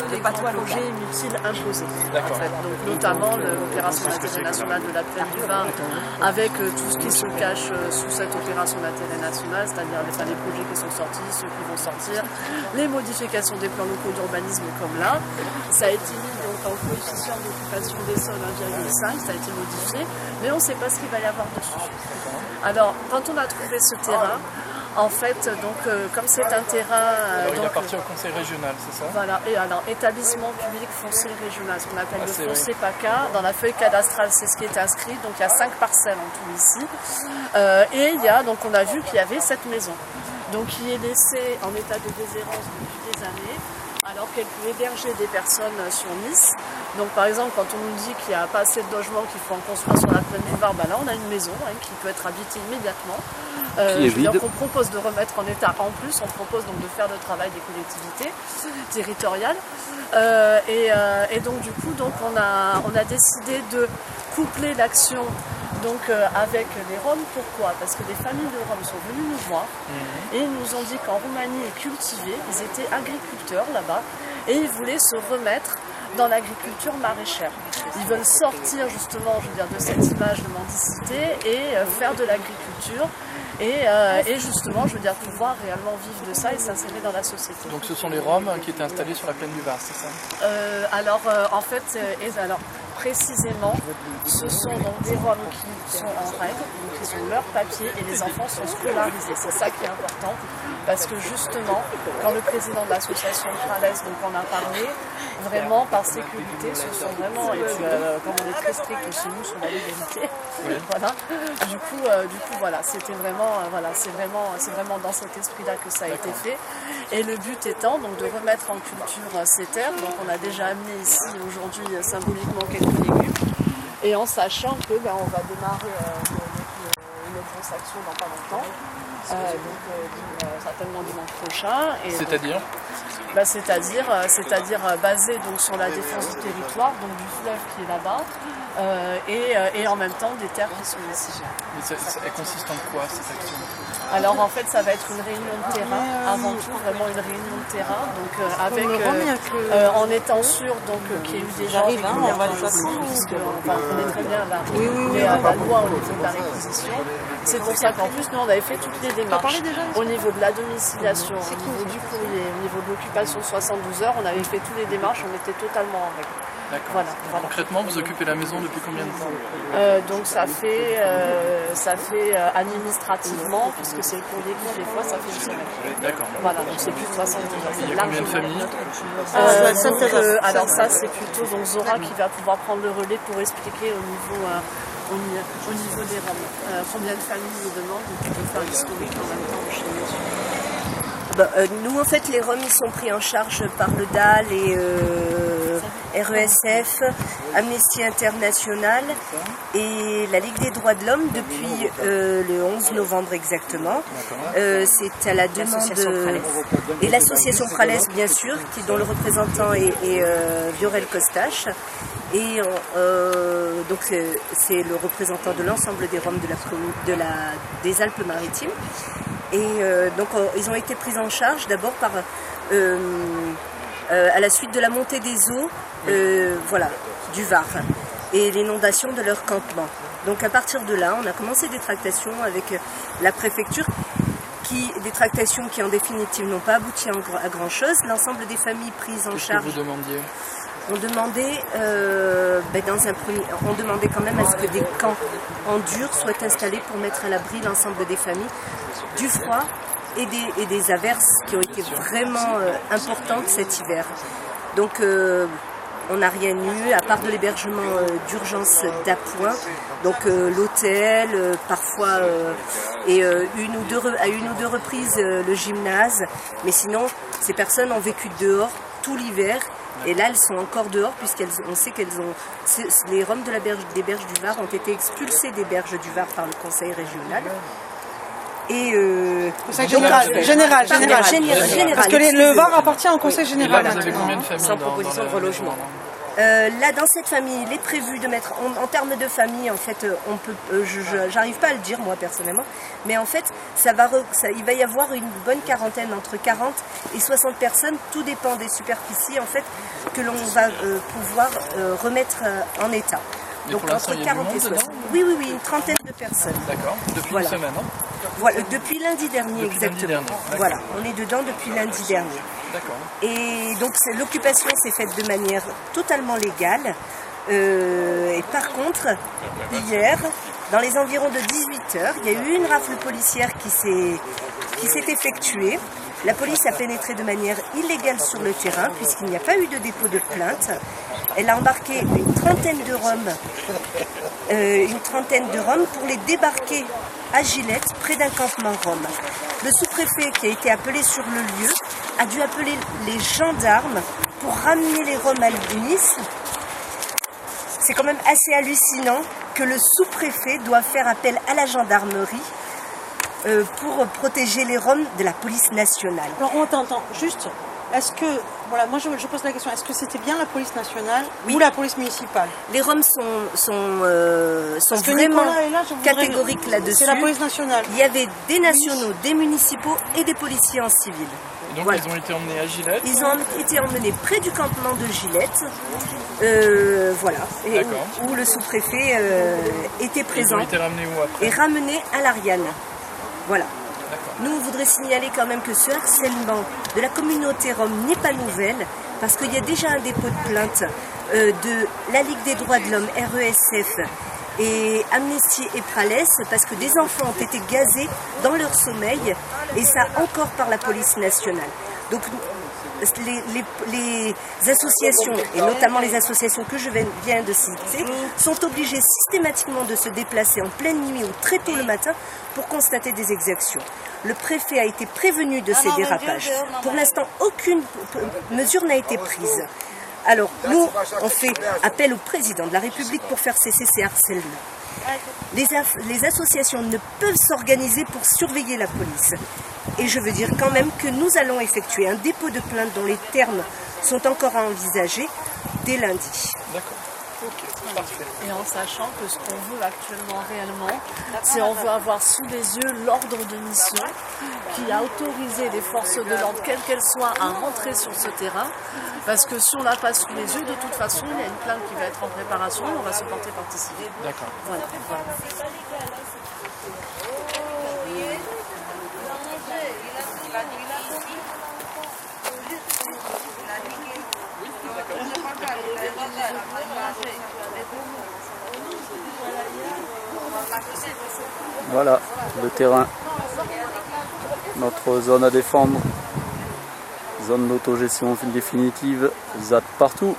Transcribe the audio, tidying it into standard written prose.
des projets inutiles imposés. En fait. Donc, notamment l'opération d'intérêt national de la Plaine du Var, avec tout ce qui se cache sous cette opération d'intérêt national, c'est-à-dire les projets qui sont sortis, ceux qui vont sortir, les modifications des plans locaux d'urbanisme comme là. Ça a été mis donc en coefficient d'occupation des sols 1,5, ça a été modifié, mais on ne sait pas ce qu'il va y avoir dessus. Alors, quand on a trouvé ce terrain, en fait, donc, comme c'est un terrain... il appartient au conseil régional, c'est ça? Voilà, et alors, établissement public foncier régional, ce qu'on appelle le foncier PACA. Dans la feuille cadastrale, c'est ce qui est inscrit, donc il y a 5 parcelles en tout ici. Et il y a, donc on a vu qu'il y avait cette maison, donc qui est laissée en état de déshérence depuis des années, alors qu'elle peut héberger des personnes sur Nice. Donc par exemple, quand on nous dit qu'il n'y a pas assez de logements, qu'il faut en construire sur la Plaine du Var, là on a une maison qui peut être habitée immédiatement. On propose de remettre en état en plus, on propose donc de faire le travail des collectivités territoriales. Et donc du coup, donc, on a décidé de coupler l'action donc, avec les Roms. Pourquoi? Parce que des familles de Roms sont venues nous voir et ils nous ont dit qu'en Roumanie ils cultivaient, ils étaient agriculteurs là-bas et ils voulaient se remettre dans l'agriculture maraîchère. Ils veulent sortir justement, je veux dire, de cette image de mendicité et faire de l'agriculture et justement, je veux dire, pouvoir réellement vivre de ça et s'insérer dans la société. Donc ce sont les Roms qui étaient installés sur la Plaine du Var, c'est ça? En fait, précisément, ce sont donc des Roms qui sont en règle, donc ils ont leur papier et les enfants sont scolarisés. C'est ça qui est important, parce que justement, quand le président de l'association Pralès en a parlé, vraiment par sécurité, ce sont vraiment, et puis comme on est très strict chez nous sur la légalité, voilà. Du coup, voilà, c'était vraiment, c'est vraiment dans cet esprit-là que ça a été fait. Et le but étant donc de remettre en culture ces terres. Donc on a déjà amené ici aujourd'hui symboliquement quelques légumes, et en sachant que on va démarrer une grosse action dans pas longtemps, certainement dimanche prochain. C'est-à-dire c'est-à-dire basé donc sur la défense du territoire, donc du fleuve qui est là-bas, et en même temps des terres qui sont ici. Elle consiste en quoi cette action? Alors en fait ça va être une réunion de terrain, avant tout vraiment une réunion de terrain, donc avec en étant sûr donc qu'il y a eu déjà on est très bien là, mais la loi au niveau de la réquisition, c'est pour ça qu'en plus nous on avait fait toutes les démarches au niveau de la domiciliation, au niveau du courrier, au niveau de l'occupation 72 heures, on avait fait toutes les démarches, on était totalement en règle. Voilà. Concrètement, vous occupez la maison depuis combien de temps? Donc ça fait administrativement, puisque c'est le courrier qui des fois, ça fait une semaine. D'accord. Voilà, donc c'est plus de 72 heures. Il y a combien de familles? Alors ça, c'est plutôt donc Zora qui va pouvoir prendre le relais pour expliquer au niveau des Roms. Combien de familles nous demandent, on peut faire l'historique en même temps chez nous. Nous, en fait, les Roms, ils sont pris en charge par le DAL et RESF, Amnesty International et la Ligue des droits de l'homme depuis le 11 novembre exactement. C'est à la demande et l'association Pralès, bien sûr, dont le représentant est Viorel Costache. Et donc c'est le représentant de l'ensemble des Roms des Alpes-Maritimes. Et donc ils ont été pris en charge d'abord par à la suite de la montée des eaux du Var et l'inondation de leur campement. Donc à partir de là, on a commencé des tractations avec la préfecture, des tractations qui en définitive n'ont pas abouti à grand chose. L'ensemble des familles prises en charge. Qu'est-ce que vous demandiez? On demandait, on demandait quand même à ce que des camps en dur soient installés pour mettre à l'abri l'ensemble des familles du froid et des averses qui ont été vraiment importantes cet hiver. Donc on n'a rien eu à part de l'hébergement d'urgence d'appoint, donc l'hôtel, parfois et à une ou deux reprises le gymnase, mais sinon ces personnes ont vécu dehors tout l'hiver. Et là, elles sont encore dehors, puisqu'on sait les Roms des berges du Var ont été expulsés des berges du Var par le conseil régional. Et conseil général. Parce que le Var appartient au conseil général. Vous avez combien de familles sans proposition de relogement. Là, dans cette famille, il est prévu de mettre, en termes de famille, en fait, on peut, j'arrive pas à le dire moi personnellement, mais en fait, il va y avoir une bonne quarantaine, entre 40 et 60 personnes, tout dépend des superficies, en fait, que l'on va pouvoir remettre en état. Donc entre 40 et 60. Oui, une trentaine de personnes. D'accord, depuis une semaine, hein? Voilà, depuis lundi dernier, exactement. Voilà, on est dedans depuis lundi dernier. D'accord. Et donc l'occupation s'est faite de manière totalement légale. Et par contre, hier, dans les environs de 18h, il y a eu une rafle policière qui s'est effectuée. La police a pénétré de manière illégale sur le terrain puisqu'il n'y a pas eu de dépôt de plainte. Elle a embarqué une trentaine de Roms pour les débarquer à Gilette, près d'un campement Rom. Le sous-préfet qui a été appelé sur le lieu a dû appeler les gendarmes pour ramener les Roms à Nice. C'est quand même assez hallucinant que le sous-préfet doit faire appel à la gendarmerie pour protéger les Roms de la police nationale. Alors on t'entend, juste, est-ce que, voilà, moi je pose la question, est-ce que c'était bien la police nationale ou la police municipale? Les Roms sont vraiment catégoriques là-dessus. C'est la police nationale. Il y avait des nationaux, des municipaux et des policiers en civil. Et donc ils ont été emmenés à Gilette? Ils ont été emmenés près du campement de Gilette, voilà, et où le sous-préfet était présent. Ils ont été ramenés où après? Et ramenés à l'Ariane. Voilà. Nous, on voudrait signaler quand même que ce harcèlement de la communauté Rom n'est pas nouvelle, parce qu'il y a déjà un dépôt de plainte de la Ligue des droits de l'homme, RESF, et Amnesty et Pralès, parce que des enfants ont été gazés dans leur sommeil, et ça encore par la police nationale. Donc les associations, et notamment les associations que je viens de citer, sont obligées systématiquement de se déplacer en pleine nuit ou très tôt le matin pour constater des exactions. Le préfet a été prévenu de ces dérapages. Pour l'instant, aucune mesure n'a été prise. Alors, nous, on fait appel au président de la République pour faire cesser ces harcèlements. Les associations ne peuvent s'organiser pour surveiller la police. Et je veux dire quand même que nous allons effectuer un dépôt de plainte dont les termes sont encore à envisager dès lundi. D'accord. Ok, parfait. Et en sachant que ce qu'on veut actuellement réellement, c'est on veut avoir sous les yeux l'ordre de mission qui a autorisé les forces de l'ordre, quelles qu'elles soient, à rentrer sur ce terrain. Parce que si on l'a pas sous les yeux, de toute façon, il y a une plainte qui va être en préparation et on va se porter partie civile. D'accord. Voilà. Voilà le terrain, notre zone à défendre, zone d'autogestion définitive, ZAD partout.